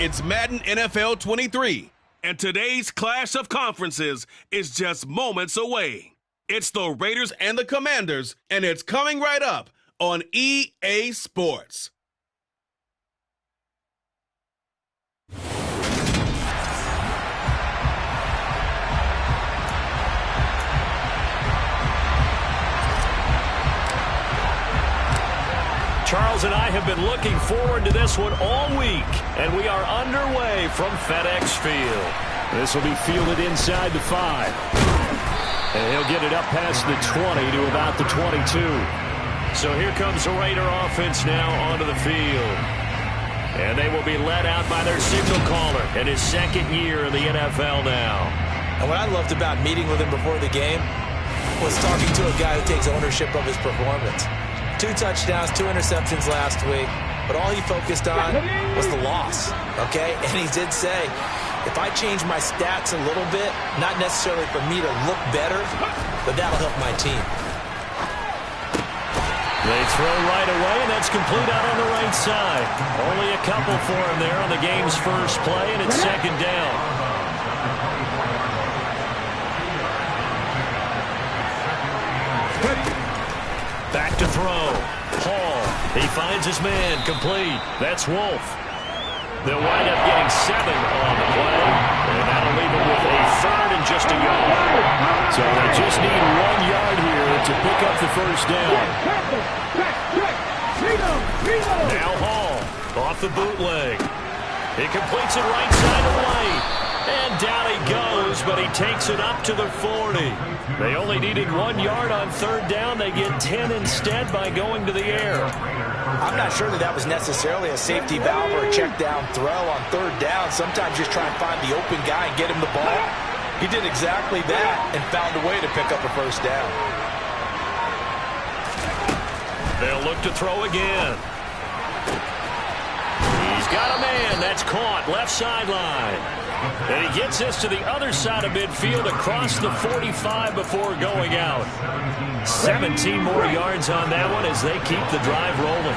It's Madden NFL 23, and today's clash of conferences is just moments away. It's the Raiders and the Commanders, and it's coming right up on EA Sports. Charles and I have been looking forward to this one all week, and we are underway from FedEx Field. This will be fielded inside the 5. And he'll get it up past the 20 to about the 22. So here comes the Raider offense now onto the field. And they will be led out by their signal caller in his second year in the NFL now. And what I loved about meeting with him before the game was talking to a guy who takes ownership of his performance. 2 touchdowns, 2 interceptions last week, but all he focused on was the loss, okay? And he did say, if I change my stats a little bit, not necessarily for me to look better, but that'll help my team. They throw right away, and that's complete out on the right side. Only a couple for him there on the game's first play, and it's second down. Back to throw. Hall. He finds his man. Complete. That's Wolf. They'll wind up getting 7 on the play. And that'll leave them with a third and just a yard. So they just need 1 yard here to pick up the first down. Now Hall. Off the bootleg. He completes it right side of the lane. And down he goes, but he takes it up to the 40. They only needed 1 yard on third down. They get 10 instead by going to the air. I'm not sure that was necessarily a safety valve or a check down throw on third down. Sometimes just try and find the open guy and get him the ball. He did exactly that and found a way to pick up a first down. They'll look to throw again. He's got a man. That's caught. Left sideline. And he gets this to the other side of midfield across the 45 before going out. 17 more yards on that one as they keep the drive rolling.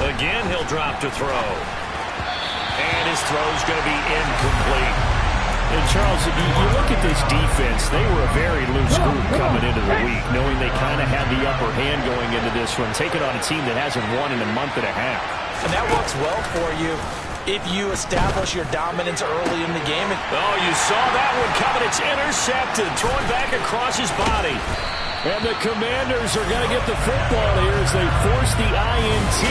Again, he'll drop to throw. And his throw's going to be incomplete. And Charles, if you look at this defense, they were a very loose group coming into the week, knowing they kind of had the upper hand going into this one, taking on a team that hasn't won in a month and a half. And that works well for you if you establish your dominance early in the game. Oh, you saw that one coming. It's intercepted. Throwing back across his body. And the Commanders are going to get the football here as they force the INT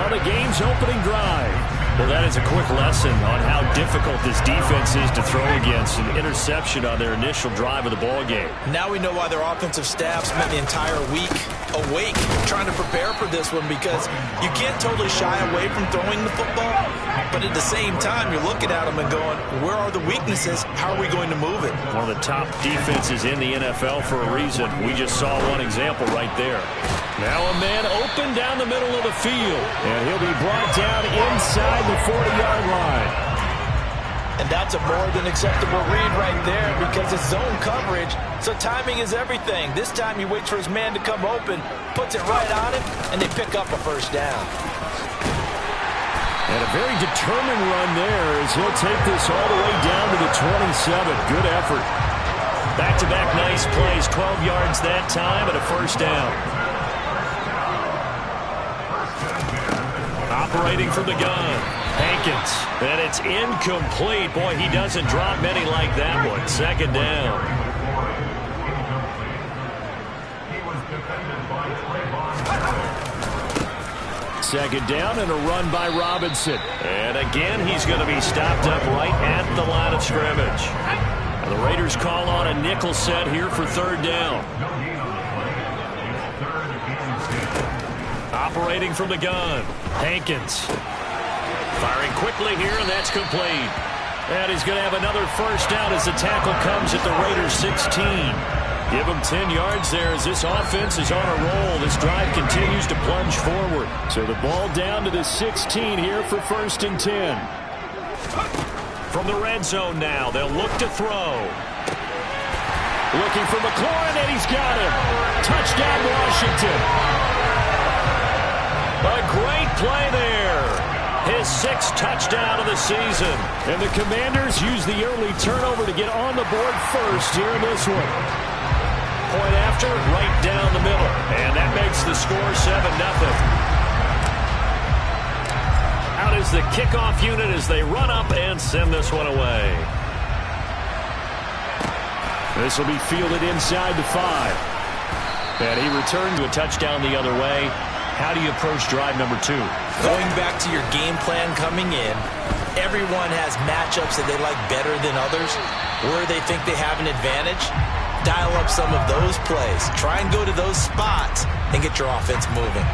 on the game's opening drive. Well, that is a quick lesson on how difficult this defense is to throw against. An interception on their initial drive of the ballgame. Now we know why their offensive staff spent the entire week awake trying to prepare for this one, because you can't totally shy away from throwing the football, but at the same time you're looking at them and going, where are the weaknesses? How are we going to move it? One of the top defenses in the NFL for a reason. We just saw one example right there. Now a man open down the middle of the field, and he'll be brought down inside the 40-yard line. And that's a more than acceptable read right there, because it's zone coverage, so timing is everything. This time he waits for his man to come open, puts it right on him, and they pick up a first down. And a very determined run there as he'll take this all the way down to the 27. Good effort. Back-to-back nice plays, 12 yards that time, and a first down. Operating from the gun, Hankins, and it's incomplete. Boy, he doesn't drop many like that one. Second down. Second down and a run by Robinson. And again, he's going to be stopped up right at the line of scrimmage. And the Raiders call on a nickel set here for third down. Operating from the gun, Hankins. Firing quickly here, and that's complete. And he's going to have another first down as the tackle comes at the Raiders' 16. Give him 10 yards there as this offense is on a roll. This drive continues to plunge forward. So the ball down to the 16 here for first and 10. From the red zone now, they'll look to throw. Looking for McLaurin, and he's got him. Touchdown, Washington. A great play there. His 6th touchdown of the season. And the Commanders use the early turnover to get on the board first here in this one. Point after, right down the middle. And that makes the score 7-0. Out is the kickoff unit as they run up and send this one away. This will be fielded inside the 5. And he returned to a touchdown the other way. How do you approach drive number 2? Going back to your game plan coming in, everyone has matchups that they like better than others. Where they think they have an advantage, dial up some of those plays. Try and go to those spots and get your offense moving.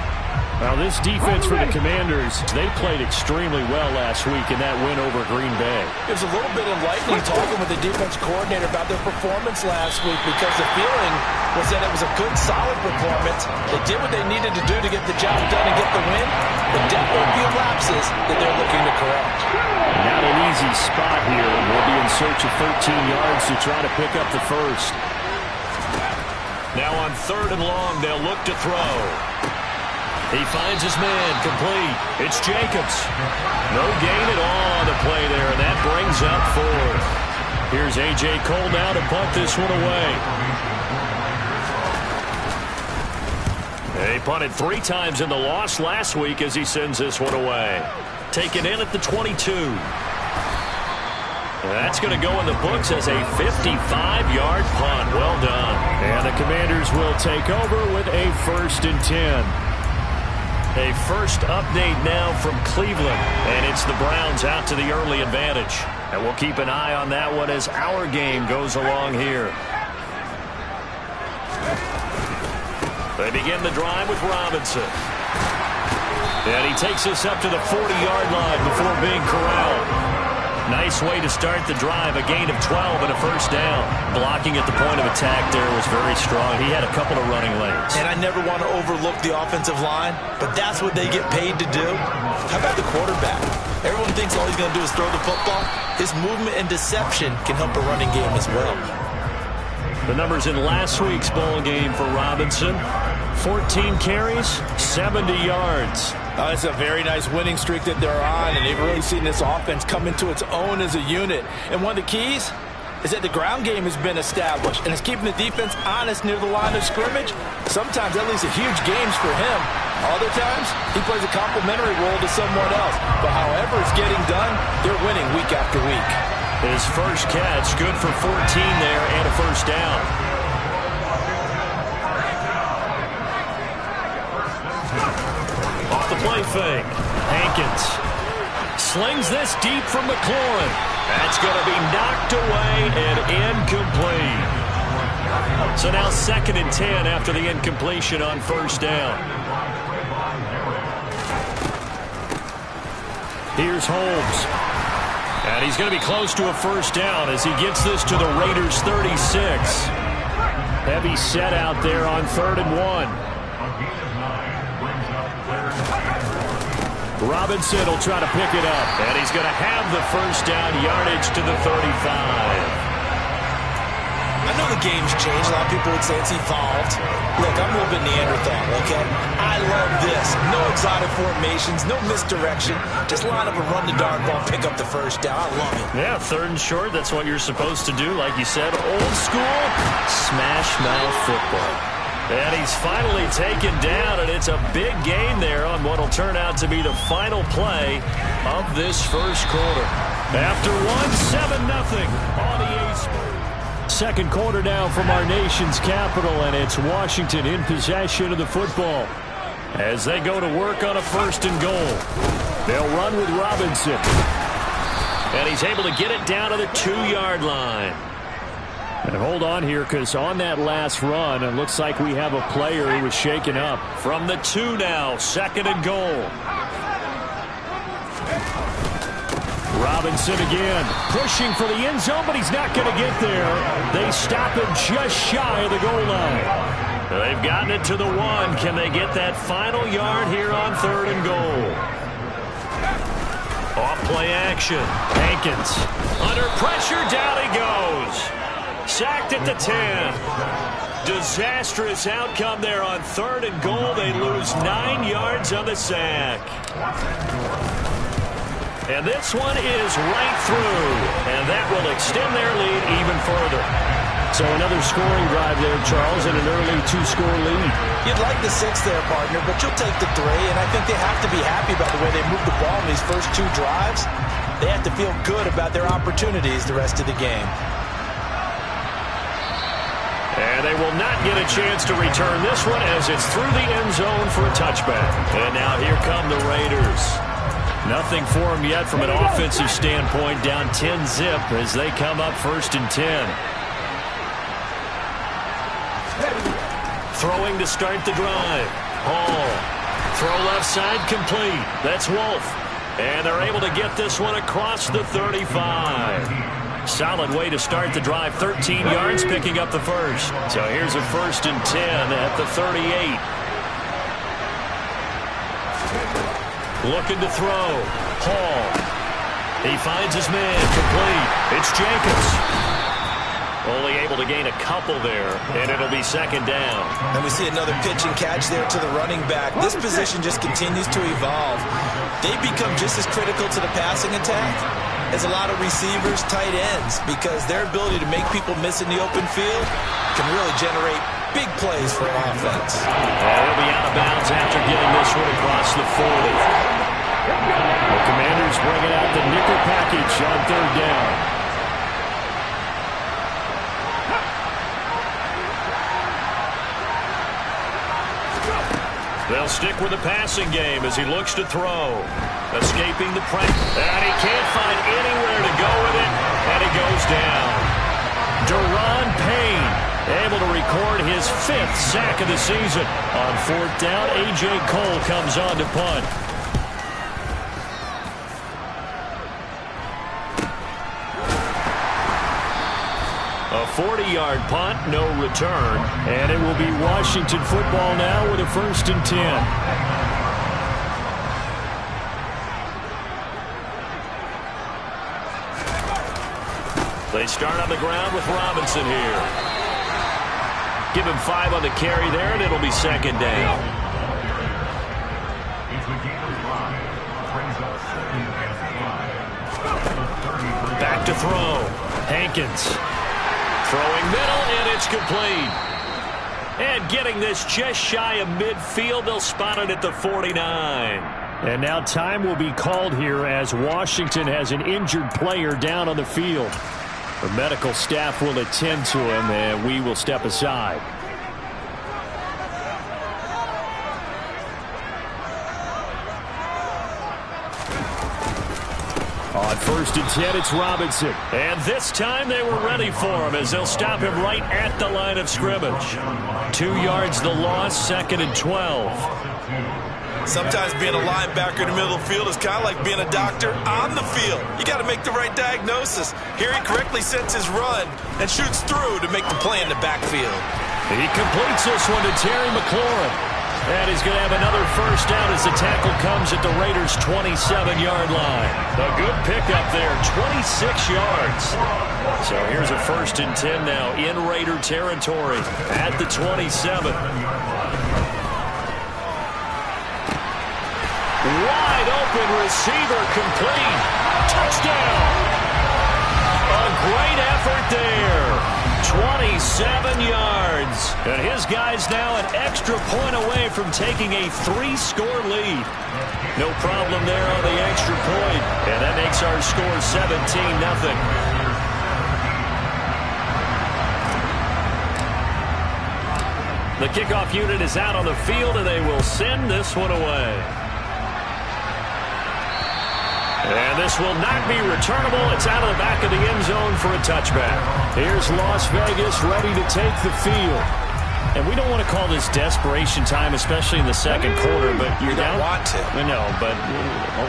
Now, this defense for the Commanders, they played extremely well last week in that win over Green Bay. It was a little bit enlightening talking with the defense coordinator about their performance last week because the feeling was that it was a good, solid performance. They did what they needed to do to get the job done and get the win, but definitely a few lapses that they're looking to correct. Not an easy spot here. We'll be in search of 13 yards to try to pick up the first. Now on 3rd and long, they'll look to throw. He finds his man, complete. It's Jacobs. No gain at all on the play there, and that brings up 4. Here's A.J. Cole now to punt this one away. He punted 3 times in the loss last week as he sends this one away. Taken in at the 22. That's going to go in the books as a 55-yard punt. Well done. And the Commanders will take over with a 1st and 10. A first update now from Cleveland, and it's the Browns out to the early advantage. And we'll keep an eye on that one as our game goes along here. They begin the drive with Robinson. And he takes us up to the 40-yard line before being corralled. Nice way to start the drive, a gain of 12 and a 1st down. Blocking at the point of attack there was very strong. He had a couple of running lanes. And I never want to overlook the offensive line, but that's what they get paid to do. How about the quarterback? Everyone thinks all he's going to do is throw the football. His movement and deception can help a running game as well. The numbers in last week's bowl game for Robinson: 14 carries, 70 yards. It's a very nice winning streak that they're on, and they've really seen this offense come into its own as a unit. And one of the keys is that the ground game has been established, and it's keeping the defense honest near the line of scrimmage. Sometimes that leads to huge games for him. Other times, he plays a complementary role to someone else. But however it's getting done, they're winning week after week. His first catch, good for 14 there and a 1st down. Off the play fake. Hankins slings this deep from McLaurin. That's going to be knocked away and incomplete. So now 2nd and 10 after the incompletion on 1st down. Here's Holmes. And he's going to be close to a 1st down as he gets this to the Raiders' 36. Heavy set out there on 3rd and 1. Robinson will try to pick it up. And he's going to have the 1st down, yardage to the 35. I know the game's changed. A lot of people would say it's evolved. Look, I'm a little bit Neanderthal, okay? I love this. No exotic formations, no misdirection. Just line up and run the darn ball, pick up the 1st down. I love it. Yeah, 3rd and short, that's what you're supposed to do. Like you said, old school, smash mouth football. And he's finally taken down, and it's a big gain there on what will turn out to be the final play of this 1st quarter. After 1, 7-0 on EA Sports. 2nd quarter now from our nation's capital, and it's Washington in possession of the football as they go to work on a 1st and goal. They'll run with Robinson. And he's able to get it down to the 2-yard line. And hold on here, because on that last run, it looks like we have a player who was shaken up. From the 2 now, 2nd and goal. Robinson again, pushing for the end zone, but he's not going to get there. They stop him just shy of the goal line. They've gotten it to the 1. Can they get that final yard here on 3rd and goal? Off play action. Hankins under pressure, down he goes. Sacked at the 10. Disastrous outcome there on 3rd and goal. They lose 9 yards on the sack. And this one is right through, and that will extend their lead even further. So another scoring drive there, Charles, and an early 2-score lead. You'd like the 6 there, partner, but you'll take the 3, and I think they have to be happy about the way they moved the ball in these first 2 drives. They have to feel good about their opportunities the rest of the game. And they will not get a chance to return this one as it's through the end zone for a touchback. And now here come the Raiders. Nothing for them yet from an offensive standpoint, down 10-zip as they come up 1st and 10. Throwing to start the drive. Hall. Throw left side complete. That's Wolf. And they're able to get this one across the 35. Solid way to start the drive. 13 yards, picking up the first. So here's a 1st and 10 at the 38. Looking to throw. Hall. He finds his man. Complete. It's Jacobs. Only able to gain a couple there, and it'll be 2nd down. And we see another pitch and catch there to the running back. This position just continues to evolve. They become just as critical to the passing attack as a lot of receivers, tight ends, because their ability to make people miss in the open field can really generate big plays for an offense. He'll be out of bounds after getting this one across the 40. The Commanders bringing out the nickel package on 3rd down. They'll stick with the passing game as he looks to throw. Escaping the pressure. And he can't find anywhere to go with it. And he goes down. Deron Payne able to record his 5th sack of the season. On 4th down, A.J. Cole comes on to punt. A 40-yard punt, no return. And it will be Washington football now with a 1st and 10. They start on the ground with Robinson here. Give him 5 on the carry there, and it'll be 2nd down. Back to throw. Hankins. Throwing middle, and it's complete. And getting this just shy of midfield, they'll spot it at the 49. And now time will be called here as Washington has an injured player down on the field. The medical staff will attend to him, and we will step aside. On 1st and 10, it's Robinson. And this time they were ready for him as they'll stop him right at the line of scrimmage. 2 yards the loss, 2nd and 12. Sometimes being a linebacker in the middle of the field is kind of like being a doctor on the field. You got to make the right diagnosis. Here he correctly sets his run and shoots through to make the play in the backfield. He completes this one to Terry McLaurin. And he's going to have another 1st down as the tackle comes at the Raiders' 27-yard line. A good pickup there, 26 yards. So here's a 1st and 10 now in Raider territory at the 27. Wide open receiver complete. Touchdown. A great effort there. 27 yards. And his guys now an extra point away from taking a 3-score lead. No problem there on the extra point. And that makes our score 17-0. The kickoff unit is out on the field, and they will send this one away. And this will not be returnable. It's out of the back of the end zone for a touchback. Here's Las Vegas ready to take the field. And we don't want to call this desperation time, especially in the 2nd quarter, but you're down. You don't want to. No, but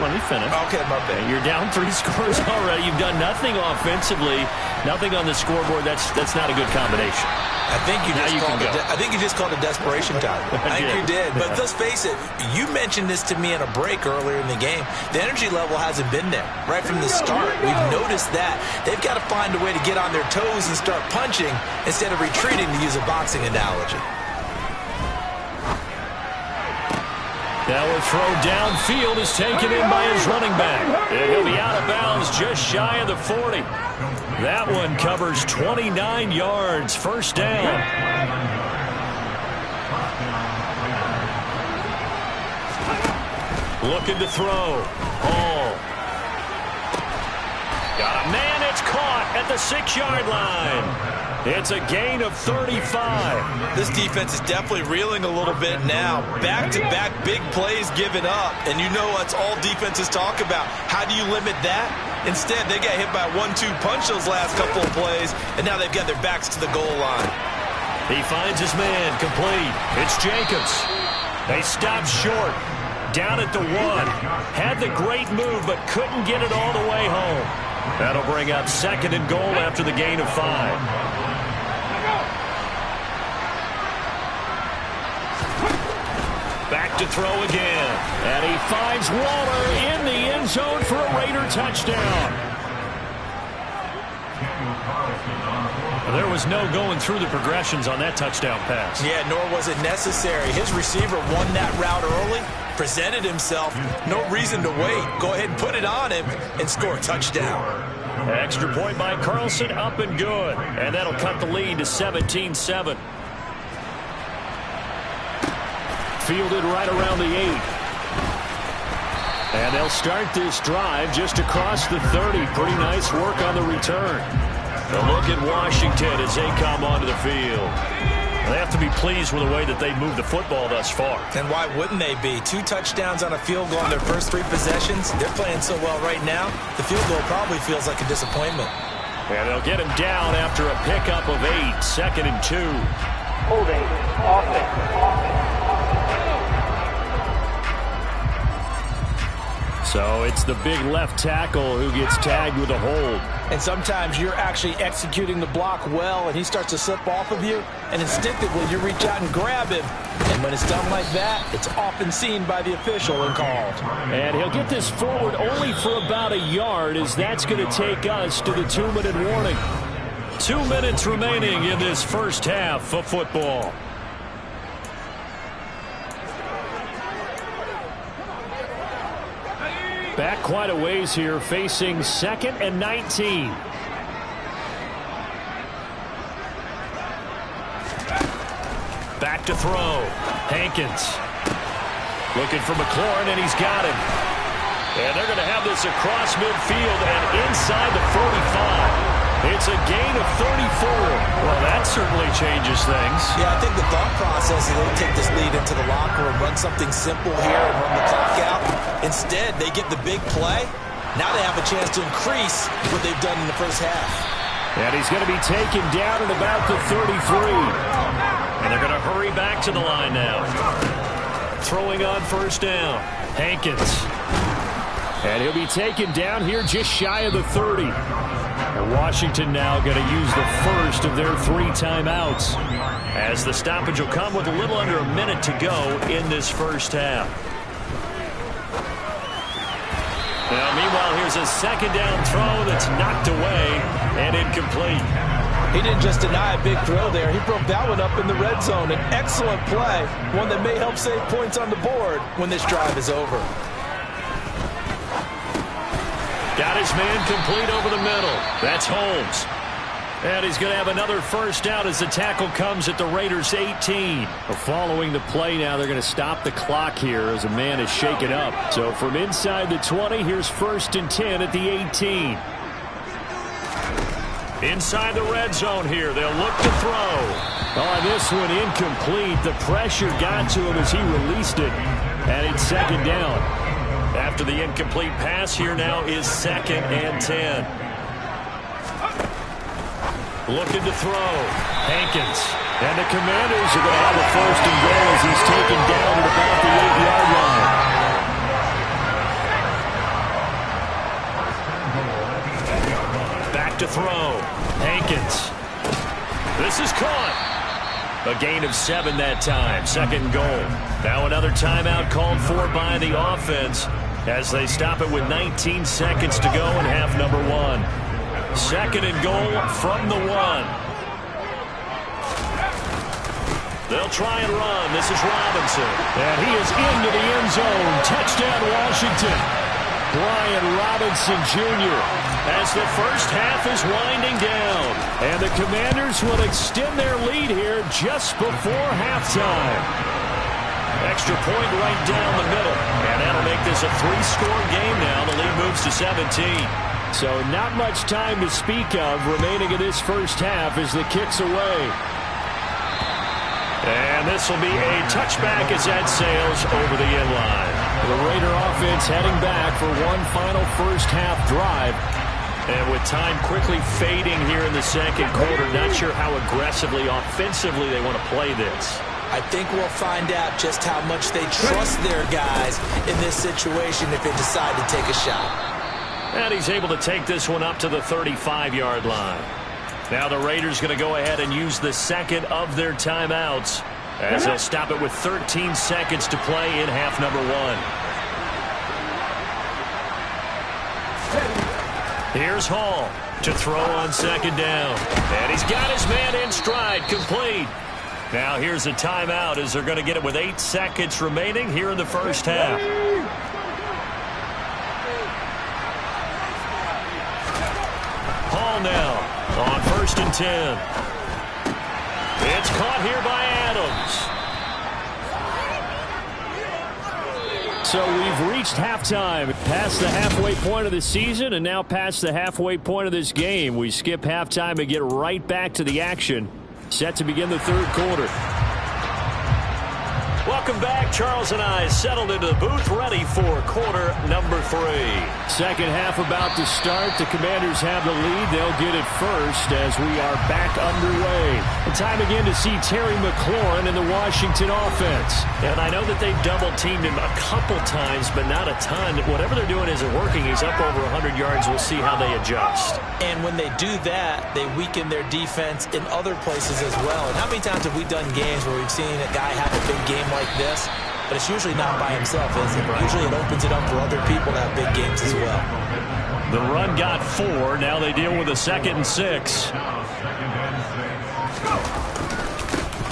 let me finish. Okay, my bad. You're down 3 scores already. You've done nothing offensively, nothing on the scoreboard. That's not a good combination. I think you just called a desperation time. I think you did. But let's face it, you mentioned this to me in a break earlier in the game. The energy level hasn't been there right from the start. We've noticed that. They've got to find a way to get on their toes and start punching instead of retreating, to use a boxing analogy. Now a throw downfield is taken in by his running back. And he'll be out of bounds just shy of the 40. That one covers 29 yards. First down. Looking to throw. Hall. Got a man. It's caught at the 6-yard line. It's a gain of 35. This defense is definitely reeling a little bit now. Back-to-back big plays given up. And you know that's all defenses talk about. How do you limit that? Instead, they got hit by a 1-2 punch those last couple of plays, and now they've got their backs to the goal line. He finds his man complete. It's Jacobs. They stop short. Down at the 1. Had the great move, but couldn't get it all the way home. That'll bring up 2nd and goal after the gain of 5. Back to throw again. And he finds Waller in the end zone for a Raider touchdown. There was no going through the progressions on that touchdown pass. Yeah, nor was it necessary. His receiver won that route early, presented himself. No reason to wait. Go ahead and put it on him and score a touchdown. Extra point by Carlson, up and good. And that'll cut the lead to 17-7. Fielded right around the 8. And they'll start this drive just across the 30. Pretty nice work on the return. A look at Washington as they come onto the field. They have to be pleased with the way that they've moved the football thus far. And why wouldn't they be? 2 touchdowns on a field goal on their first 3 possessions. They're playing so well right now, the field goal probably feels like a disappointment. And they'll get him down after a pickup of 8. 2nd and 2. Holding. Offense. So it's the big left tackle who gets tagged with a hold. And sometimes you're actually executing the block well, and he starts to slip off of you, and instinctively you reach out and grab him. And when it's done like that, it's often seen by the official and called. And he'll get this forward only for about a yard, as that's going to take us to the 2-minute warning. 2 minutes remaining in this first half of football. Back quite a ways here, facing 2nd and 19. Back to throw. Hankins. Looking for McLaurin, and he's got him. And they're going to have this across midfield and inside the 45. It's a gain of 34. Well, that certainly changes things. Yeah, I think the thought process is they'll take this lead into the locker room, run something simple here and run the clock out. Instead, they get the big play. Now they have a chance to increase what they've done in the first half. And he's going to be taken down at about the 33. And they're going to hurry back to the line now. Throwing on first down. Hankins. And he'll be taken down here just shy of the 30. And Washington now going to use the first of their 3 timeouts, as the stoppage will come with a little under a minute to go in this first half. Now, meanwhile, here's a 2nd down throw that's knocked away and incomplete. He didn't just deny a big throw there. He broke that one up in the red zone. An excellent play, one that may help save points on the board when this drive is over. Got his man complete over the middle. That's Holmes. And he's going to have another first down as the tackle comes at the Raiders' 18. Following the play now, they're going to stop the clock here as a man is shaken up. So from inside the 20, here's 1st and 10 at the 18. Inside the red zone here, they'll look to throw. On this one, incomplete. The pressure got to him as he released it. And it's 2nd down. After the incomplete pass, here now is 2nd and 10. Looking to throw. Hankins. And the Commanders are going to have a 1st and goal as he's taken down at about the 8-yard line. Back to throw. Hankins. This is caught. A gain of 7 that time. Second and goal. Now another timeout called for by the offense as they stop it with 19 seconds to go in half number 1. Second and goal from the 1. They'll try and run. This is Robinson. And he is into the end zone. Touchdown, Washington. Brian Robinson Jr. as the first half is winding down. And the Commanders will extend their lead here just before halftime. Extra point right down the middle. And that'll make this a 3-score game now. The lead moves to 17. So not much time to speak of remaining in this first half as the kick's away. And this will be a touchback as that sails over the end line. The Raider offense heading back for one final first half drive. And with time quickly fading here in the second quarter, not sure how aggressively, offensively they want to play this. I think we'll find out just how much they trust their guys in this situation if they decide to take a shot. And he's able to take this one up to the 35-yard line. Now the Raiders going to go ahead and use the second of their timeouts as they'll stop it with 13 seconds to play in half number 1. Here's Hall to throw on second down. And he's got his man in stride, complete. Now here's a timeout as they're going to get it with 8 seconds remaining here in the first half. Hall now on 1st and 10. It's caught here by Adams. So we've reached halftime, past the halfway point of the season, and now past the halfway point of this game. We skip halftime and get right back to the action. Set to begin the third quarter. Welcome back. Charles and I settled into the booth, ready for quarter number 3. Second half about to start. The Commanders have the lead. They'll get it first as we are back underway. And time again to see Terry McLaurin in the Washington offense. And I know that they've double-teamed him a couple times, but not a ton. Whatever they're doing isn't working. He's up over 100 yards. We'll see how they adjust. And when they do that, they weaken their defense in other places as well. And how many times have we done games where we've seen a guy have a big game like this, but it's usually not by himself, is it? Usually it opens it up for other people to have big games as well. The run got 4. Now they deal with a 2nd and 6.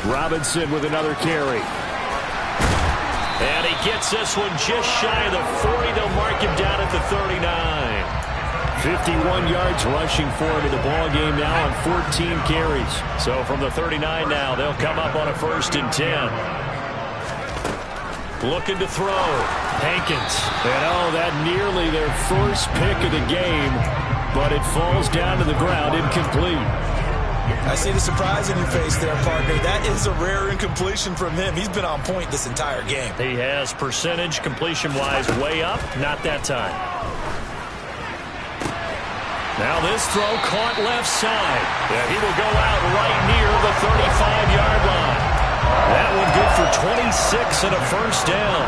Robinson with another carry. And he gets this one just shy of the 40. They'll mark him down at the 39. 51 yards rushing for him in the ball game now on 14 carries. So from the 39 now, they'll come up on a 1st and 10. Looking to throw. Hankins. And that nearly their first pick of the game, but it falls down to the ground incomplete. I see the surprise in your face there, partner. That is a rare incompletion from him. He's been on point this entire game. He has percentage completion-wise way up. Not that time. Now this throw caught left side. Yeah, he will go out right near the 35-yard line. That one good for 26 and a first down.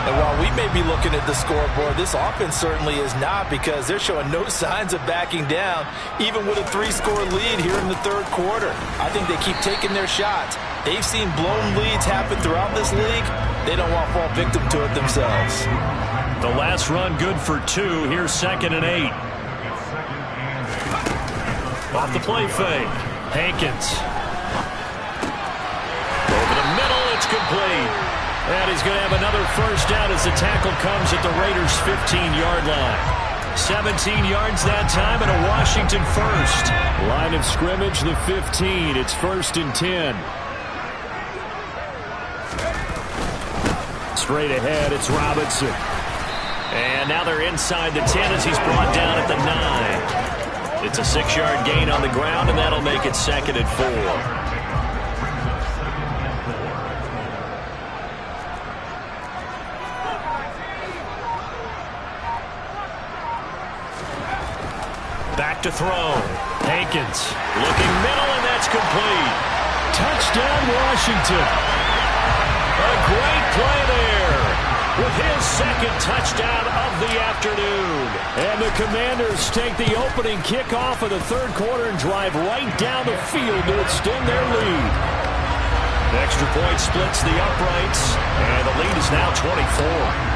And while we may be looking at the scoreboard, this offense certainly is not, because they're showing no signs of backing down, even with a 3-score lead here in the third quarter. I think they keep taking their shots. They've seen blown leads happen throughout this league. They don't want to fall victim to it themselves. The last run good for 2. Here's 2nd and 8. Off the play fake. Hankins. Over the middle, it's complete. And he's going to have another first down as the tackle comes at the Raiders' 15-yard line. 17 yards that time and a Washington first. Line of scrimmage, the 15. It's 1st and 10. Straight ahead, it's Robinson. And now they're inside the 10 as he's brought down at the 9. It's a 6-yard gain on the ground, and that'll make it 2nd and 4. Back to throw. Hankins looking middle, and that's complete. Touchdown, Washington. A great play there with his second touchdown of the afternoon. And the Commanders take the opening kickoff of the third quarter and drive right down the field to extend their lead. Extra point splits the uprights, and the lead is now 24.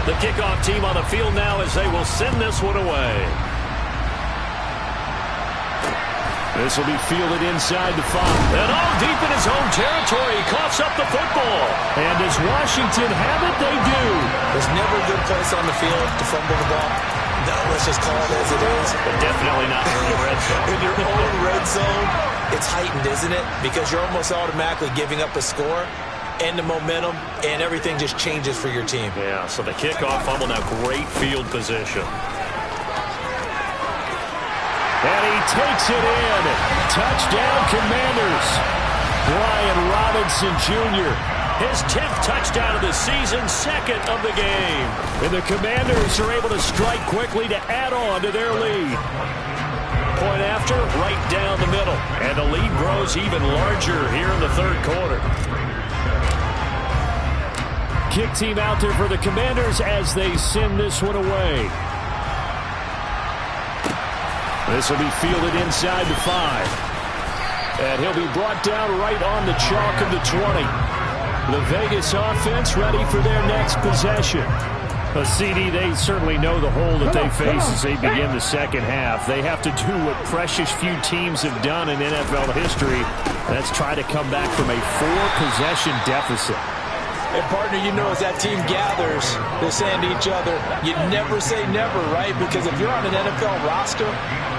The kickoff team on the field now as they will send this one away. This will be fielded inside the 5. And all deep in his own territory, he coughs up the football. And does Washington have it? They do. There's never a good place on the field to fumble the ball. No, let's just call it as it is. But definitely not in the red zone. In your own red zone, it's heightened, isn't it? Because you're almost automatically giving up a score and the momentum, and everything just changes for your team. Yeah, so the kickoff fumble, now great field position. And he takes it in. Touchdown, Commanders. Brian Robinson Jr. His 10th touchdown of the season, second of the game. And the Commanders are able to strike quickly to add on to their lead. Point after, right down the middle. And the lead grows even larger here in the third quarter. Kick team out there for the Commanders as they send this one away. This will be fielded inside the 5. And he'll be brought down right on the chalk of the 20. The Vegas offense ready for their next possession. A CD, they certainly know the hole that they face as they begin the second half. They have to do what precious few teams have done in NFL history. That's try to come back from a 4-possession deficit. And partner, you know, as that team gathers, they're saying to each other, you never say never, right? Because if you're on an NFL roster,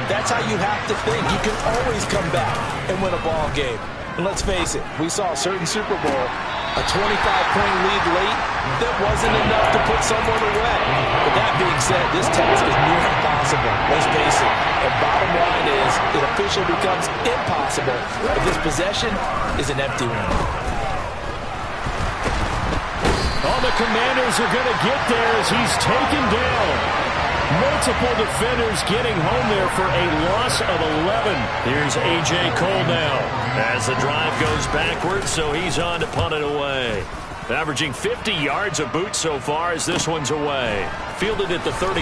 that's how you have to think. You can always come back and win a ball game. And let's face it, we saw a certain Super Bowl, a 25-point lead late, that wasn't enough to put someone away. But that being said, this task is near impossible. Let's face it. The bottom line is it officially becomes impossible if this possession is an empty one. Oh, the Commanders are going to get there as he's taken down. Multiple defenders getting home there for a loss of 11. Here's A.J. Cole now as the drive goes backwards, so he's on to punt it away. Averaging 50 yards a boot so far as this one's away. Fielded at the 33.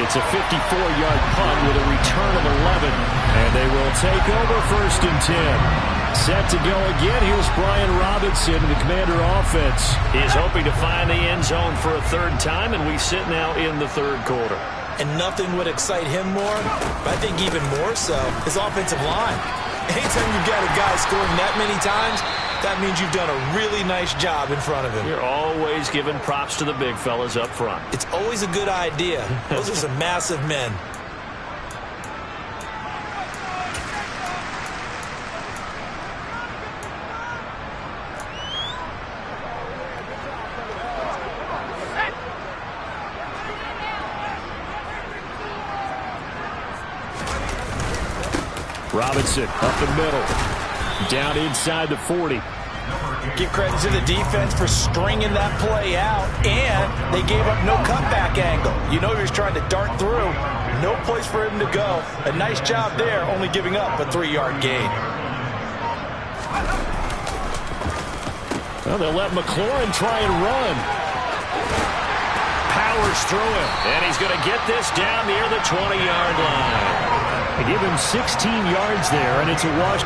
It's a 54-yard punt with a return of 11. And they will take over 1st and 10. Set to go again. Here's Brian Robinson, the Commander offense. He's hoping to find the end zone for a third time, and we sit now in the third quarter. And nothing would excite him more, but I think even more so, his offensive line. Anytime you've got a guy scoring that many times, that means you've done a really nice job in front of him. You're always giving props to the big fellas up front. It's always a good idea. Those are some massive men. Robinson up the middle. Down inside the 40. Give credit to the defense for stringing that play out, and they gave up no cutback angle. You know he was trying to dart through. No place for him to go. A nice job there, only giving up a 3-yard gain. Well, they'll let McLaurin try and run. Powers through him, and he's going to get this down near the 20-yard line. They give him 16 yards there, and it's a wash.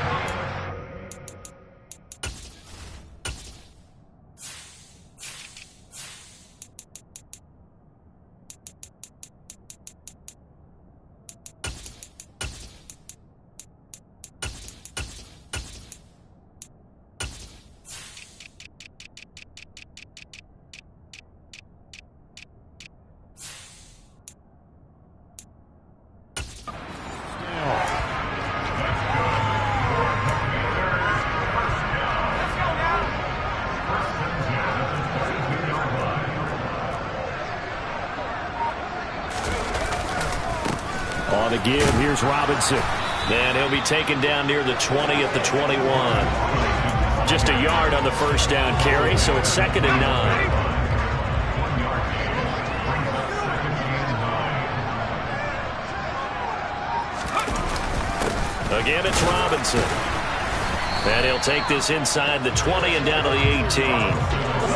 On the give, here's Robinson. And he'll be taken down near the 20 at the 21. Just a yard on the first down carry, so it's 2nd and 9. Again, it's Robinson. And he'll take this inside the 20 and down to the 18.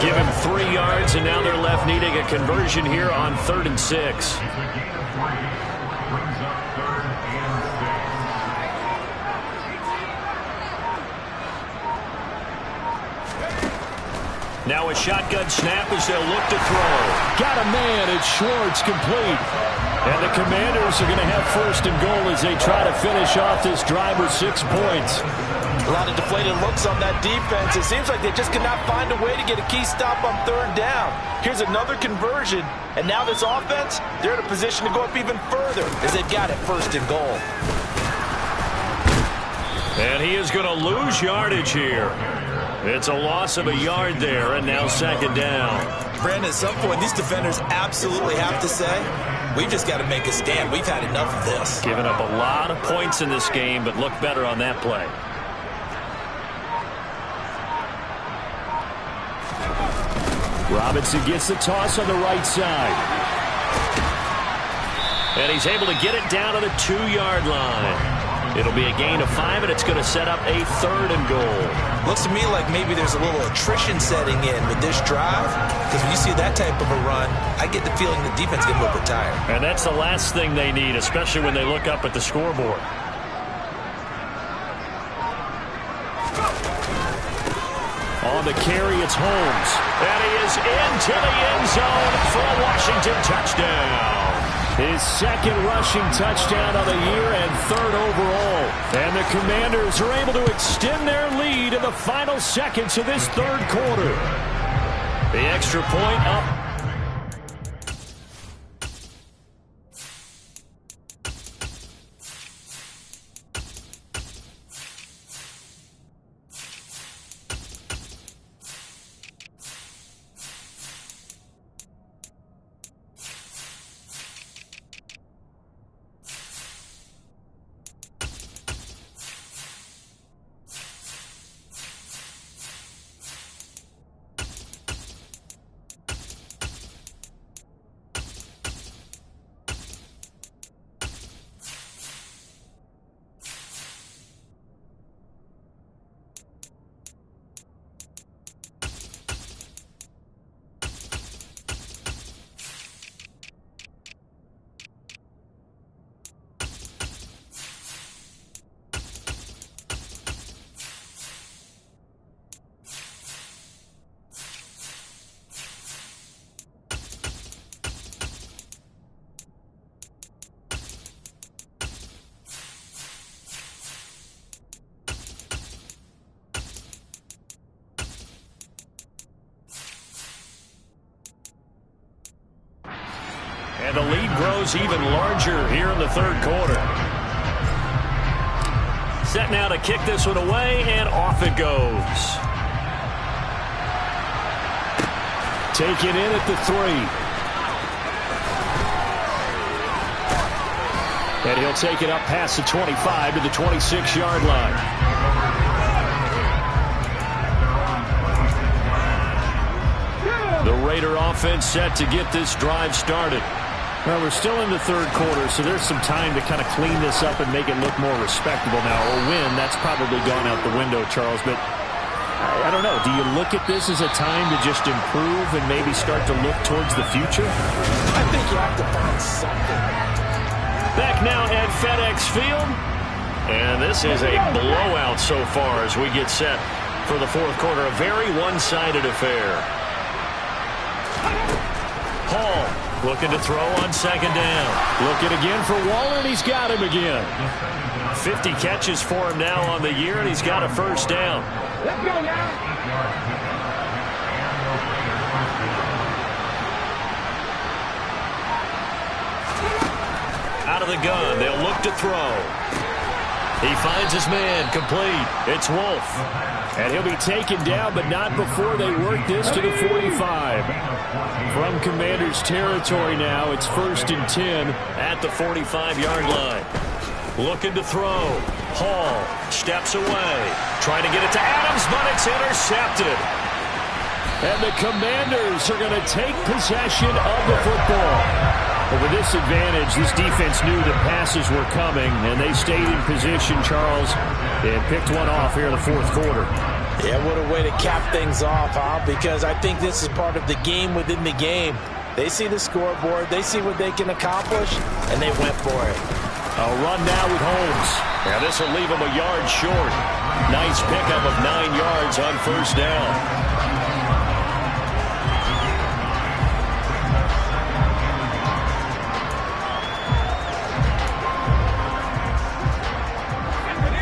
Give him 3 yards, and now they're left needing a conversion here on 3rd and 6. Now a shotgun snap as they'll look to throw. Got a man. It's Schwartz, complete. And the Commanders are going to have 1st and goal as they try to finish off this drive with 6 points. A lot of deflated looks on that defense. It seems like they just cannot find a way to get a key stop on 3rd down. Here's another conversion, and now this offense, they're in a position to go up even further as they've got it 1st and goal. And he is going to lose yardage here. It's a loss of a yard there, and now 2nd down. Brandon, at some point, these defenders absolutely have to say, we've just got to make a stand. We've had enough of this. Giving up a lot of points in this game, but look better on that play. Robinson gets the toss on the right side. And he's able to get it down to the 2-yard line. It'll be a gain of 5, and it's going to set up a 3rd and goal. Looks to me like maybe there's a little attrition setting in with this drive, because when you see that type of a run, I get the feeling the defense is going to look retired. And that's the last thing they need, especially when they look up at the scoreboard. On the carry, it's Holmes. And he is into the end zone for a Washington touchdown. His 2nd rushing touchdown of the year and 3rd overall. And the Commanders are able to extend their lead in the final seconds of this 3rd quarter. The extra point up. And the lead grows even larger here in the 3rd quarter. Set now to kick this one away, and off it goes. Taken in at the 3. And he'll take it up past the 25 to the 26-yard line. The Raider offense set to get this drive started. Well, we're still in the 3rd quarter, so there's some time to kind of clean this up and make it look more respectable now. Or win, that's probably gone out the window, Charles. But I don't know. Do you look at this as a time to just improve and maybe start to look towards the future? I think you have to find something. Back now at FedEx Field. And this is a blowout so far as we get set for the 4th quarter. A very one-sided affair. Hall looking to throw on 2nd down. Looking again for Waller, and he's got him again. 50 catches for him now on the year, and he's got a 1st down. Let's go now. Out of the gun, they'll look to throw. He finds his man, complete. It's Wolf. And he'll be taken down, but not before they work this to the 45. From Commanders territory now, it's 1st and 10 at the 45-yard line. Looking to throw. Hall steps away. Trying to get it to Adams, but it's intercepted. And the Commanders are going to take possession of the football. But with this advantage, this defense knew the passes were coming, and they stayed in position, Charles. and picked one off here in the fourth quarter. Yeah, what a way to cap things off, huh? Because I think this is part of the game within the game. They see the scoreboard, they see what they can accomplish, and they went for it. A run now with Holmes. Now this will leave him a yard short. Nice pickup of 9 yards on first down.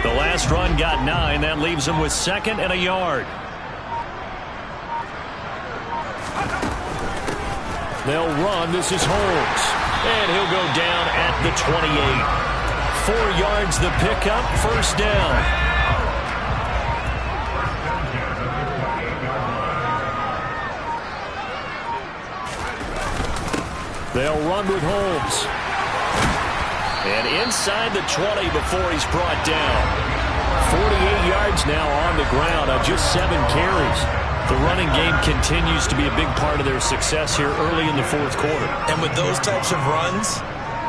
The last run got 9. That leaves him with 2nd and a yard. They'll run. This is Holmes. And he'll go down at the 28. 4 yards the pickup, first down. They'll run with Holmes. And inside the 20 before he's brought down. 48 yards now on the ground on just 7 carries. The running game continues to be a big part of their success here early in the fourth quarter. And with those types of runs,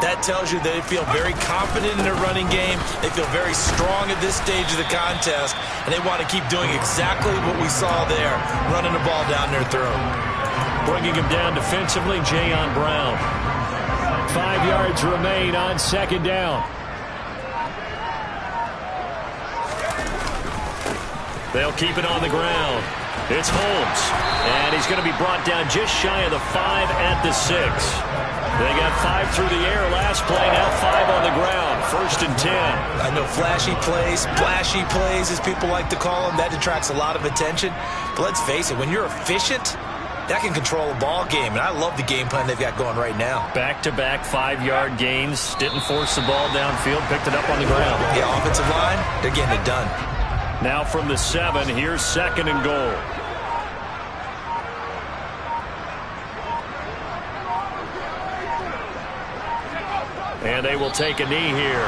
that tells you they feel very confident in their running game. They feel very strong at this stage of the contest, and they want to keep doing exactly what we saw there, running the ball down their throat. Bringing him down defensively, Jayon Brown. 5 yards remain on 2nd down. They'll keep it on the ground. It's Holmes, and he's going to be brought down just shy of the 5 at the 6. They got 5 through the air last play, now 5 on the ground. 1st and 10. I know flashy plays, splashy plays, as people like to call them, that attracts a lot of attention. But let's face it, when you're efficient, that can control a ball game. And I love the game plan they've got going right now. Back-to-back 5-yard gains. Didn't force the ball downfield, picked it up on the ground. The offensive line, they're getting it done. Now from the 7, here's 2nd and goal. And they will take a knee here.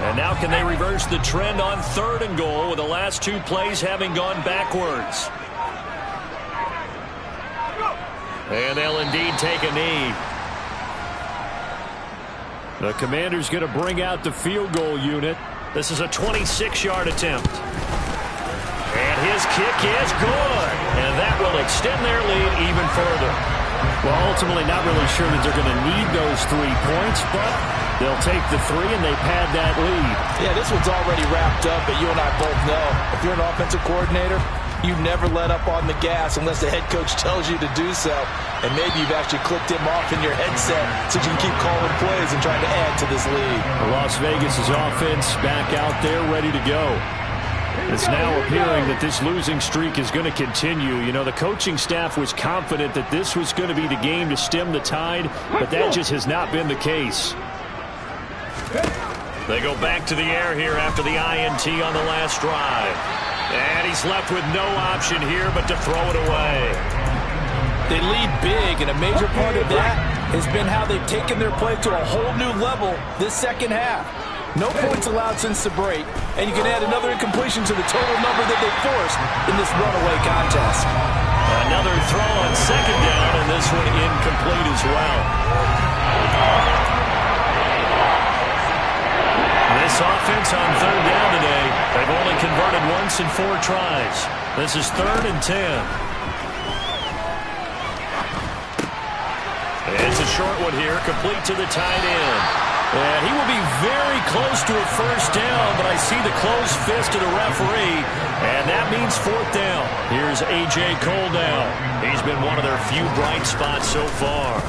And now can they reverse the trend on 3rd and goal with the last 2 plays having gone backwards? And they'll indeed take a knee. The Commanders going to bring out the field goal unit. This is a 26-yard attempt. And his kick is good. And that will extend their lead even further. Well, ultimately not really sure that they're going to need those 3 points, but they'll take the 3 and they pad that lead. Yeah, this one's already wrapped up, but you and I both know if you're an offensive coordinator, you never let up on the gas unless the head coach tells you to do so. And maybe you've actually clicked him off in your headset so you can keep calling plays and trying to add to this lead. Las Vegas' offense back out there ready to go. It's now appearing that this losing streak is going to continue. You know, the coaching staff was confident that this was going to be the game to stem the tide, but that just has not been the case. They go back to the air here after the INT on the last drive. And he's left with no option here but to throw it away. They lead big, and a major part of that has been how they've taken their play to a whole new level this second half. No points allowed since the break, and you can add another incompletion to the total number that they forced in this runaway contest. Another throw on 2nd down, and this one incomplete as well. This offense on 3rd down today, they've only converted once in 4 tries. This is 3rd and 10. It's a short one here, complete to the tight end. And he will be very close to a first down, but I see the closed fist of the referee, and that means 4th down. Here's A.J. Cole now. He's been one of their few bright spots so far.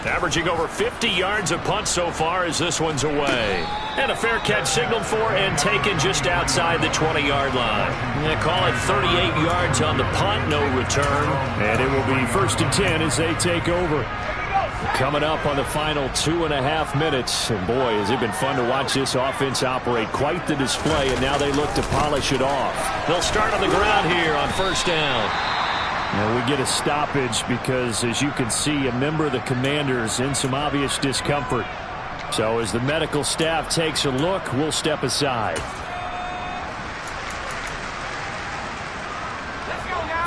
Averaging over 50 yards a punt so far as this one's away. And a fair catch signaled for and taken just outside the 20-yard line. They call it 38 yards on the punt, no return. And it will be 1st and 10 as they take over. Coming up on the final 2.5 minutes. And boy, has it been fun to watch this offense operate. Quite the display, and now they look to polish it off. They'll start on the ground here on 1st down. Now we get a stoppage because, as you can see, a member of the Commanders in some obvious discomfort. So as the medical staff takes a look, we'll step aside.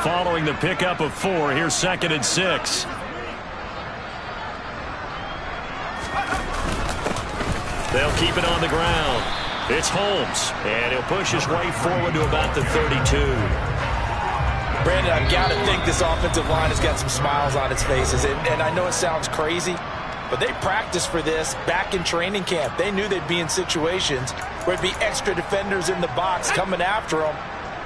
Following the pickup of 4, here's 2nd and 6. They'll keep it on the ground. It's Holmes, and he'll push his way forward to about the 32. Brandon, I've got to think this offensive line has got some smiles on its faces. And I know it sounds crazy, but they practiced for this back in training camp. They knew they'd be in situations where there'd be extra defenders in the box coming after them,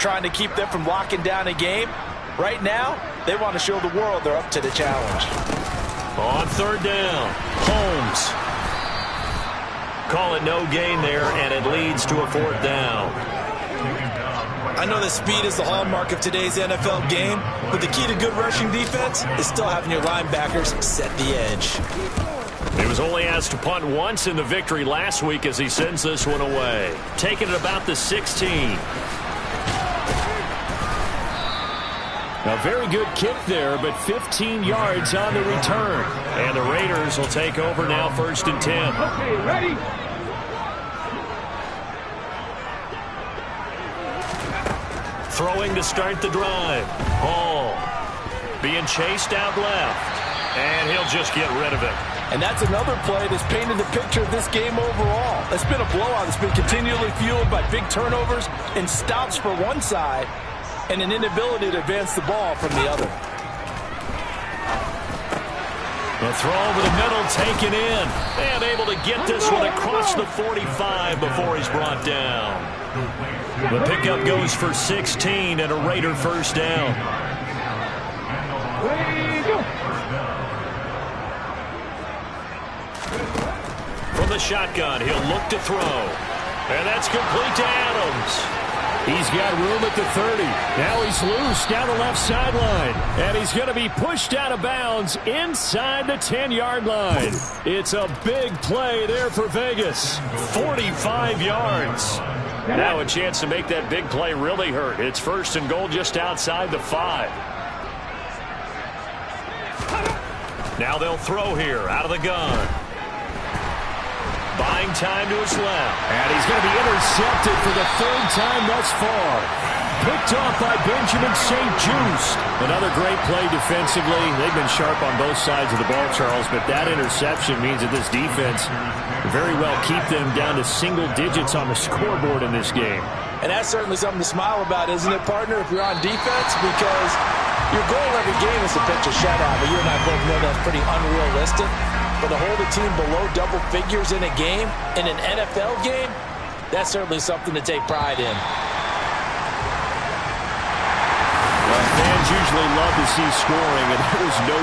trying to keep them from locking down a game. Right now, they want to show the world they're up to the challenge. On third down, Holmes. Call it no gain there, and it leads to a fourth down. I know that speed is the hallmark of today's NFL game, but the key to good rushing defense is still having your linebackers set the edge. He was only asked to punt once in the victory last week as he sends this one away. Taking it about the 16. A very good kick there, but 15 yards on the return. And the Raiders will take over now, 1st and 10. Okay, ready? Throwing to start the drive. Hall being chased out left. And he'll just get rid of it. And that's another play that's painted the picture of this game overall. It's been a blowout. It's been continually fueled by big turnovers and stops for one side and an inability to advance the ball from the other. The throw over the middle, taken in. And able to get this one across the 45 before he's brought down. The pickup goes for 16 and a Raider first down. From the shotgun, he'll look to throw. And that's complete to Adams. He's got room at the 30. Now he's loose down the left sideline. And he's going to be pushed out of bounds inside the 10-yard line. It's a big play there for Vegas. 45 yards. Now a chance to make that big play really hurt. It's 1st and goal just outside the 5. Now they'll throw here out of the gun. Buying time to his left. And he's going to be intercepted for the 3rd time thus far. Picked off by Benjamin St. Juste. Another great play defensively. They've been sharp on both sides of the ball, Charles, but that interception means that this defense very well keep them down to single digits on the scoreboard in this game. And that's certainly something to smile about, isn't it, partner, if you're on defense? Because your goal every game is to pitch a shutout, but you and I both know that's pretty unrealistic. But to hold a team below double figures in a game, in an NFL game, that's certainly something to take pride in. Well, fans usually love to see scoring, and there was no